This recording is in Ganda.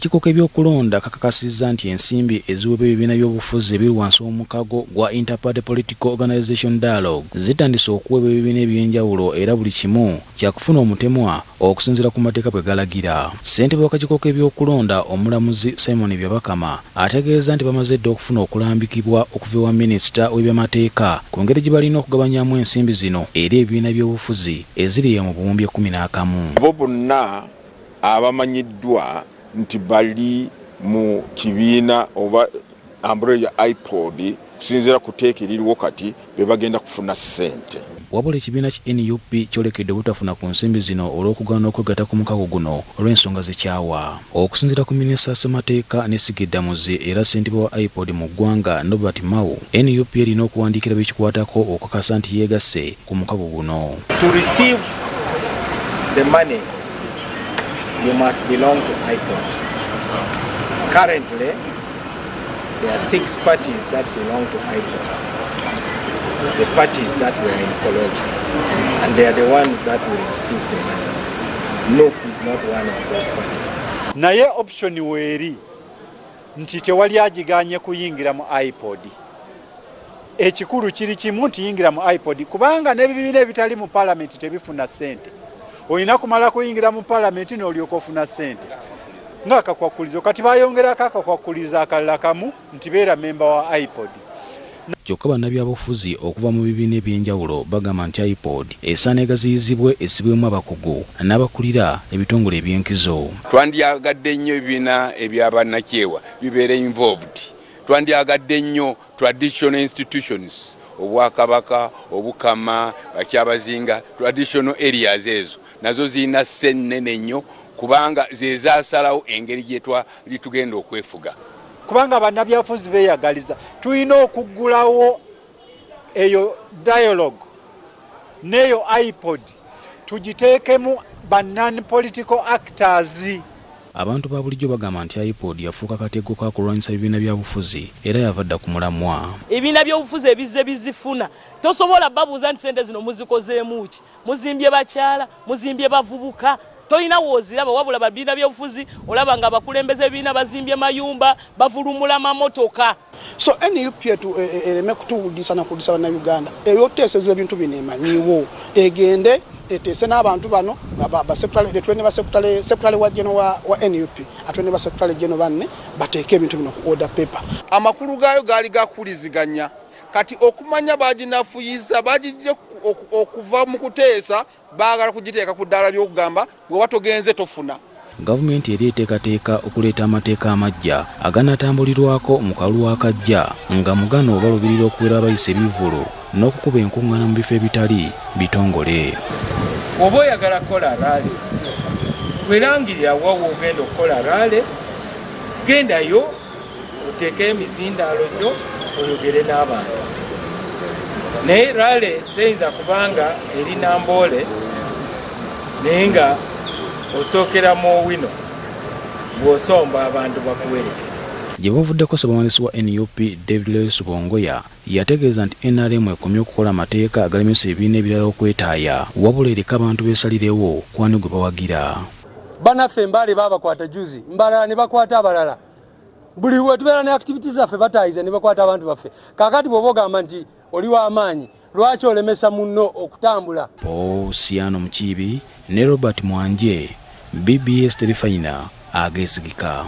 Kikoke by'okulonda kakakasizza nti ensimbi eziweebwa ebibiina by'obufuzi ebiri wansi w'omukago gwa Interparty Political Organization Dialogue zitandise okuweebwa ebibiina eby'enjawulo era buli kimu kyakufuna omutemwa okusinziira ku mateeka bwe galagira. Ssentebe w'akakikoke by'okulonda omulamuzi Simon Byabakama ategeeza nti bamaze dda okufuna okulambikibwa okuva ewa minisita w'ebyamateeka ku ngeri gye balina okugabanyamu ensimbi zino eri ebibiina by'obufuzi eziri mu buwumbi 11. Bo bonna abamanyiddwa nti bali mu kibiina oba umbrella iPod kusinziira ku teeka eririwo kati be bagenda kufuna ssente. Wabula ekibiina ki NUP kyolekedde obutafuna ku nsimbi zino olw'okugaana okwegatta ku mukago guno olw'ensonga zikyawa. Okusinziira ku minisita ssemateeka ne Sigiddamuzi era ssentebe wa iPod mu ggwanga Norbert Mao, NUP erina okuwandiikira bekikwatako okukakasa nti yeegasse ku mukago guno. To receive the money, you must belong to iPod. Currently, there are 6 parties that belong to iPod. The parties that were in Koloji, and they are the ones that will receive the money. NUP is not one of those parties. Naye option weeri nti tewali agiganye kuyingira mu iPod. Ekikulu kiri kimu nti yingira mu iPod kubanga n'ebibiina ebitali mu parliament tebifuna ssente. Olina kumala kuyingira mu parliament n'olyoka ofuna ssente. Ng'akakwakulizo kati bayongerako akakwakulizo akalala kamu nti beera memba wa iPod. Kyokka bannabyabufuzi okuva mu bibiina eby'enjawulo bagamba nti iPod esaana egaziyizibwe esibwemu abakugu n'abakulira ebitongole eby'enkizo. Twandyagadde nnyo ebibiina eby'abannakyewa bibeere involved. Twandyagadde nnyo traditional institutions, Obwakabaka, Obukama, Bakyabazinga, traditional areas ezo nazo zirina ssennene nnyo kubanga ze zaasalawo engeri gye tugenda okwefuga. Kubanga bannabyabufuzi beeyagaliza tulina okuggulawo eyo dialogue n'eyo iPod tugiteekemu ba non-political actors. Abantu ba bulijjo bagamba nti iPod yafuuka katego ka kulwanyisa ebibiina byabufuzi era yavadda ku mulamwa. Ebibiina by'obufuzi ebizze bizifuna tosobola babuuza nti ssente zino muzikozeemu ki? Muzimbye bakyala, muzimbye bavubuka, tolina wooziraba wabula babibiina by'obufuzi olaba nga abakulembeze ebibiina bazimbye mayumba bavulumula mamotoka. So NUP ereme kutuwulisa na kudisa bannayuganda eyoteeseza ebintu bino emanyiwo egende etese n'abantu bano sekutale wa jeno wa NUP atwene ba sekutale jeno banne bateeke ebintu bino ku order paper. Amakulu gaayo gaali gakuliziganya kati okumanya baginafuyiza bagijje okuva mu kuteesa baagala kugiteeka ku ddaala ly'okugamba gwe watogenze tofuna. Gavumenti eri eteekateeka okuleeta amateeka amajja aganaatambulirwako mu kalulu akajja nga mu gano balubirira okuwera abayisa ebivvulu n'okukuba enkuŋŋaana mu bifo ebitali bitongole. Oba oyagala kukola raale werangirira wa woogenda okukola raale, gendayo oteeke emizindaalo gyo oyogere n'abantu. Naye raale teyinza kubanga eri Namboole naye nga osookera mu Owino bw'osomba abantu bakuwerekera. Gye bavuddeko ssebwawandiisi wa NUP David Lewis Bongoya yategeeza nti NRM ekomye okukola amateeka agalemesa ebibiina ebirala okwetaaya wabula ereka abantu beesalirewo kwani gwe bawagira. Bannaffe Mbale baabakwata juzi, Mbalala ne bakwata abalala. Buli we tubeera ne activities zaffe bataayiza ne bakwata abantu baffe. Kaakati bw'oba ogamba nti oli w'amaanyi lwaki olemesa munno okutambula? Paul Siano Mukiibi ne Robert Mwanje, BBS Terefayina ageesigika.